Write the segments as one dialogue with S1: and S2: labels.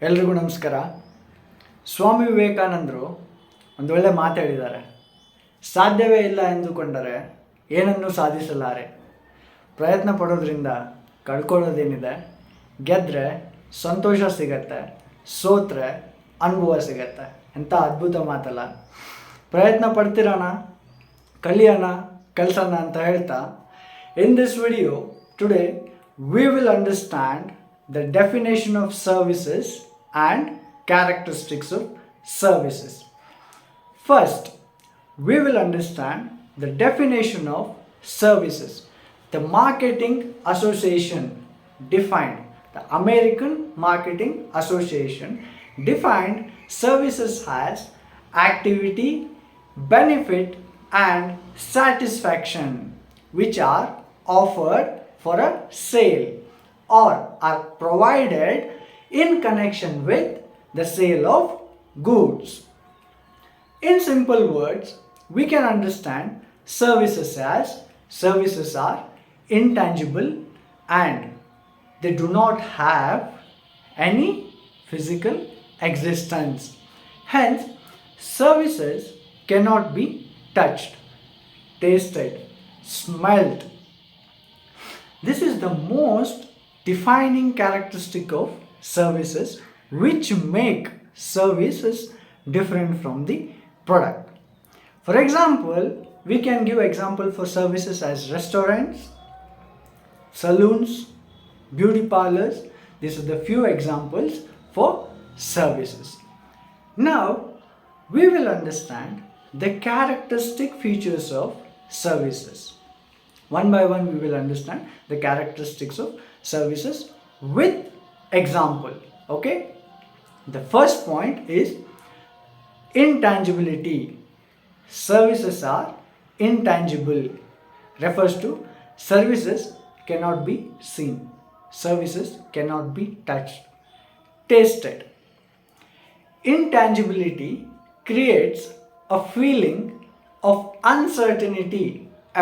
S1: ಎಲ್ರಿಗೂ ನಮಸ್ಕಾರ. ಸ್ವಾಮಿ ವಿವೇಕಾನಂದರು ಒಂದು ಒಳ್ಳೆ ಮಾತು ಹೇಳಿದ್ದಾರೆ. ಸಾಧ್ಯವೇ ಇಲ್ಲ ಎಂದುಕೊಂಡರೆ ಏನನ್ನೂ ಸಾಧಿಸಲಾರೆ. ಪ್ರಯತ್ನ ಪಡೋದ್ರಿಂದ ಕಳ್ಕೊಳ್ಳೋದೇನಿದೆ, ಗೆದ್ದರೆ ಸಂತೋಷ ಸಿಗತ್ತೆ, ಸೋತ್ರೆ ಅನುಭವ ಸಿಗತ್ತೆ. ಎಂಥ ಅದ್ಭುತ ಮಾತಲ್ಲ. ಪ್ರಯತ್ನ ಪಡ್ತಿರೋಣ, ಕಲಿಯೋಣ, ಕಲಿಸೋಣ ಅಂತ ಹೇಳ್ತಾ, in this video today we will understand the definition of services and characteristics of services. First, we will understand the definition of services. The Marketing Association defined, the American Marketing Association defined services as activity, benefit and satisfaction which are offered for a sale or are provided in connection with the sale of goods. In simple words, we can understand services as services are intangible and they do not have any physical existence. Hence, services cannot be touched, tasted, smelled. This is the most defining characteristic of services which make services different from the product. For example, we can give example for services as restaurants, saloons, beauty parlors. These are the few examples for services. Now, we will understand the characteristic features of services. One by one we will understand the characteristics of services with example. Okay, the first point is intangibility. Services are intangible, refers to services cannot be seen, services cannot be touched, tasted. Intangibility creates a feeling of uncertainty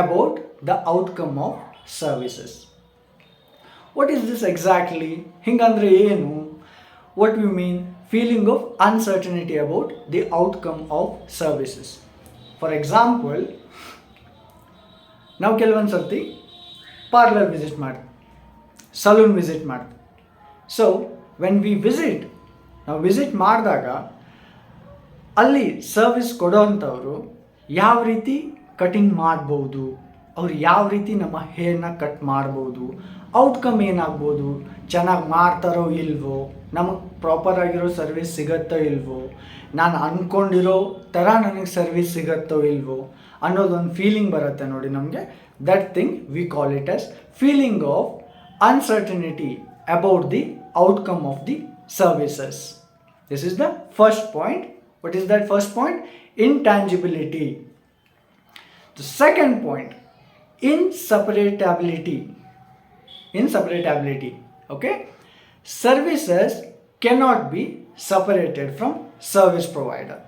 S1: about the outcome of services. What is this exactly? Hingandre enu? What we mean? Feeling of uncertainty about the outcome of services. For example, ನಾವು ಕೆಲವೊಂದು ಸರ್ತಿ parlour visit ಮಾಡ್ತೀವಿ, salon visit ಮಾಡ್ತೀವಿ. So when we visit, ನಾವು visit ಮಾಡಿದಾಗ ಅಲ್ಲಿ service ಕೊಡೋವಂಥವ್ರು ಯಾವ ರೀತಿ ಕಟಿಂಗ್ ಮಾಡ್ಬೋದು, ಅವ್ರು ಯಾವ ರೀತಿ ನಮ್ಮ ಹೇರ್ನ ಕಟ್ ಮಾಡ್ಬೋದು, ಔಟ್ಕಮ್ ಏನಾಗ್ಬೋದು, ಚೆನ್ನಾಗಿ ಮಾಡ್ತಾರೋ ಇಲ್ವೋ, ನಮಗೆ ಪ್ರಾಪರಾಗಿರೋ ಸರ್ವಿಸ್ ಸಿಗತ್ತೋ ಇಲ್ವೋ, ನಾನು ಅಂದ್ಕೊಂಡಿರೋ ಥರ ನನಗೆ ಸರ್ವಿಸ್ ಸಿಗತ್ತೋ ಇಲ್ವೋ ಅನ್ನೋದೊಂದು ಫೀಲಿಂಗ್ ಬರುತ್ತೆ ನೋಡಿ ನಮಗೆ. That thing we call it as feeling of uncertainty about the outcome of the services. This is the first point. What is that first point? ಇಂಟ್ಯಾಂಜಿಬಿಲಿಟಿ. The second point, inseparability. Okay, services cannot be separated from service provider.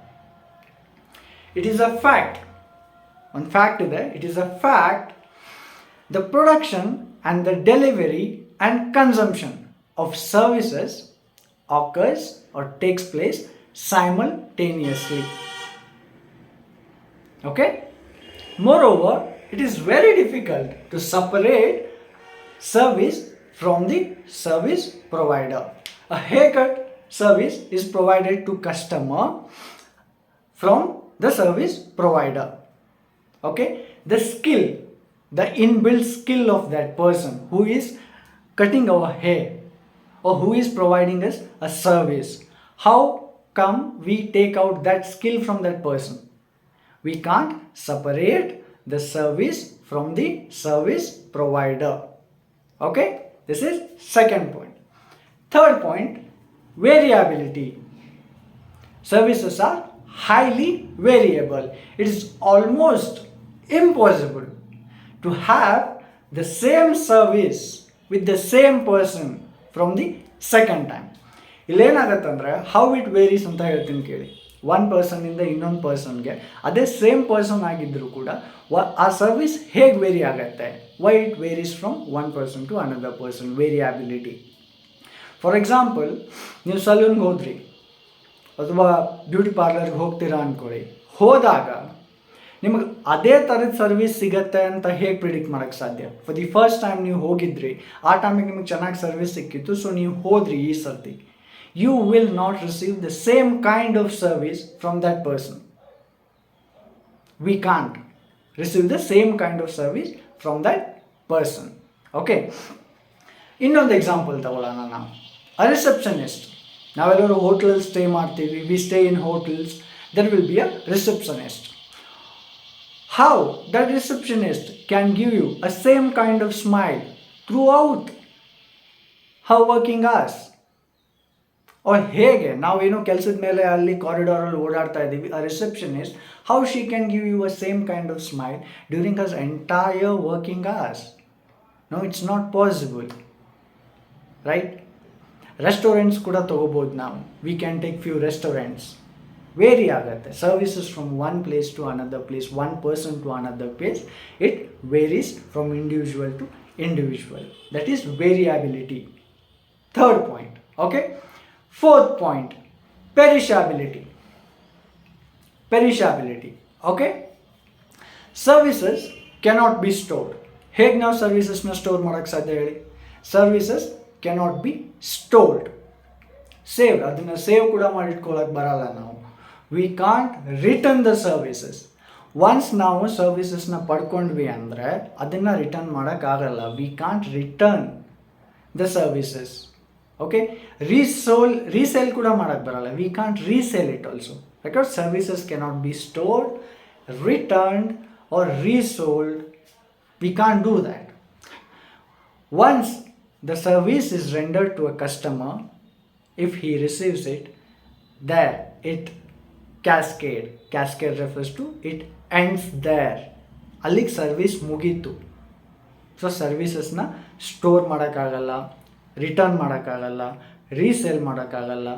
S1: It is a fact. One fact there. It is a fact. The production and the delivery and consumption of services occurs or takes place simultaneously. Okay. Moreover, it is very difficult to separate service from the service provider. A haircut service is provided to customer from the service provider. Okay, the skill, the inbuilt skill of that person who is cutting our hair or who is providing us a service, how come we take out that skill from that person? We can't separate the service from the service provider. Okay, this is second point. Third point, variability. Services are highly variable. It is almost impossible to have the same service with the same person from the second time. ಇಲ್ಲೇನಾಗತ್ತಂದರೆ how it varies ಅಂತ ಹೇಳ್ತೀನಿ ಕೇಳಿ. One ಪರ್ಸನ್ನಿಂದ ಇನ್ನೊಂದು ಪರ್ಸನ್ಗೆ ಅದೇ same person ಆಗಿದ್ದರೂ ಕೂಡ ಆ service ಹೇಗೆ ವೇರಿ ಆಗುತ್ತೆ? Why it varies from one person to another person? Variability. For example, ನೀವು ಸಲೂನ್ಗೆ ಹೋದ್ರಿ ಅಥವಾ ಬ್ಯೂಟಿ ಪಾರ್ಲರ್ಗೆ ಹೋಗ್ತೀರಾ ಅಂದ್ಕೊಳ್ಳಿ. ಹೋದಾಗ ನಿಮಗೆ ಅದೇ ಥರದ ಸರ್ವಿಸ್ ಸಿಗತ್ತೆ ಅಂತ ಹೇಗೆ ಪ್ರಿಡಿಕ್ಟ್ ಮಾಡೋಕ್ಕೆ ಸಾಧ್ಯ? ಫಾರ್ ದಿ ಫಸ್ಟ್ ಟೈಮ್ ನೀವು ಹೋಗಿದ್ರಿ, ಆ ಟೈಮಿಗೆ ನಿಮಗೆ ಚೆನ್ನಾಗಿ ಸರ್ವಿಸ್ ಸಿಕ್ಕಿತ್ತು, ಸೊ ನೀವು ಹೋದ್ರಿ ಈ ಸರ್ತಿ. You will not receive the same kind of service from that person. We can't receive the same kind of service from that person. Okay, ಇನ್ನೊಂದು ಎಕ್ಸಾಂಪಲ್ ತಗೊಳ್ಳೋಣ ನಾವು. A receptionist. ನಾವೆಲ್ಲರೂ ಹೋಟೆಲಲ್ಲಿ ಸ್ಟೇ ಮಾಡ್ತೀವಿ, we stay in hotels, there will be a receptionist. How that receptionist can give you a same kind of smile throughout her working hours? Or ಹೇಗೆ ನಾವೇನೋ ಕೆಲಸದ ಮೇಲೆ ಅಲ್ಲಿ ಕಾರಿಡಾರಲ್ಲಿ ಓಡಾಡ್ತಾ ಇದ್ದೀವಿ, a receptionist, how she can give you a same kind of smile during her entire working hours? No, it's not possible, right? Restaurants ಕೂಡ ತಗೋಬೋದು ನಾವು. We can take few restaurants. Vary ಆಗುತ್ತೆ services from one place to another place, one person to another place. It varies from individual to individual. That is variability. Third point. Okay, fourth point, perishability. Perishability. Okay, services cannot be stored. ಹೇಗೆ ನಾವು ಸರ್ವಿಸಸ್ನ store ಮಾಡೋಕ್ಕೆ ಸಾಧ್ಯ ಹೇಳಿ? Services cannot be stored. Save, ಅದನ್ನು save ಕೂಡ ಮಾಡಿಟ್ಕೊಳ್ಳೋಕೆ ಬರಲ್ಲ ನಾವು. We can't return the services. Once ನಾವು ಸರ್ವಿಸಸ್ನ ಪಡ್ಕೊಂಡ್ವಿ ಅಂದರೆ ಅದನ್ನು ರಿಟರ್ನ್ ಮಾಡೋಕ್ಕಾಗಲ್ಲ. V can't return the services. Okay, resale ಕೂಡ ಮಾಡೋಕ್ಕೆ ಬರಲ್ಲ. We can't resale it also, because services cannot be stored, returned or resold. We can't do that. Once the service is rendered to a customer, if he receives it, there it cascade refers to it ends there. ಅಲ್ಲಿಗೆ service ಮುಗೀತು. So ಸರ್ವಿಸಸ್ನ store ಮಾಡೋಕ್ಕಾಗಲ್ಲ, return ಮಾಡೋಕ್ಕಾಗಲ್ಲ, resale ಮಾಡೋಕ್ಕಾಗಲ್ಲ,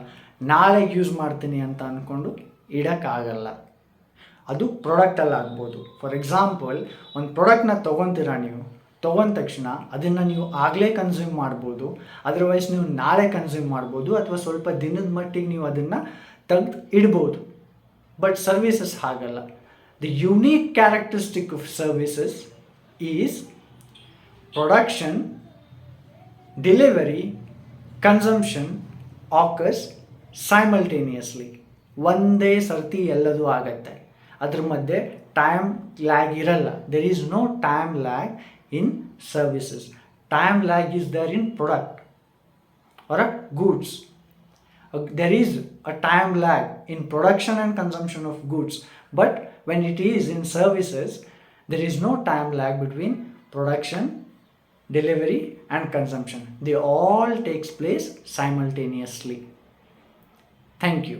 S1: ನಾಳೆಗೆ use ಮಾಡ್ತೀನಿ ಅಂತ ಅಂದ್ಕೊಂಡು ಇಡೋಕ್ಕಾಗಲ್ಲ. ಅದು ಪ್ರಾಡಕ್ಟಲ್ಲಿ ಆಗ್ಬೋದು. ಫಾರ್ ಎಕ್ಸಾಂಪಲ್, ಒಂದು ಪ್ರಾಡಕ್ಟ್ನ ತೊಗೊತೀರಾ ನೀವು, ತೊಗೊಂಡ ತಕ್ಷಣ ಅದನ್ನು ನೀವು ಆಗಲೇ ಕನ್ಸ್ಯೂಮ್ ಮಾಡ್ಬೋದು, ಅದರ್ವೈಸ್ ನೀವು ನಾಳೆ ಕನ್ಸ್ಯೂಮ್ ಮಾಡ್ಬೋದು, ಅಥವಾ ಸ್ವಲ್ಪ ದಿನದ ಮಟ್ಟಿಗೆ ನೀವು ಅದನ್ನು ತೆಗೆದು ಇಡ್ಬೋದು. ಬಟ್ ಸರ್ವಿಸಸ್ ಹಾಗಲ್ಲ. The unique characteristic of services is production, delivery, consumption occurs simultaneously. ಒಂದೇ ಸರ್ತಿ ಎಲ್ಲದೂ ಆಗತ್ತೆ. ಅದ್ರ ಮಧ್ಯೆ ಟೈಮ್ ಲ್ಯಾಗ್ ಇರಲ್ಲ. There is no time lag in services. Time lag is there in product or goods. There is a time lag in production and consumption of goods, but when it is in services, there is no time lag between production, delivery and consumption. They all takes place simultaneously. Thank you.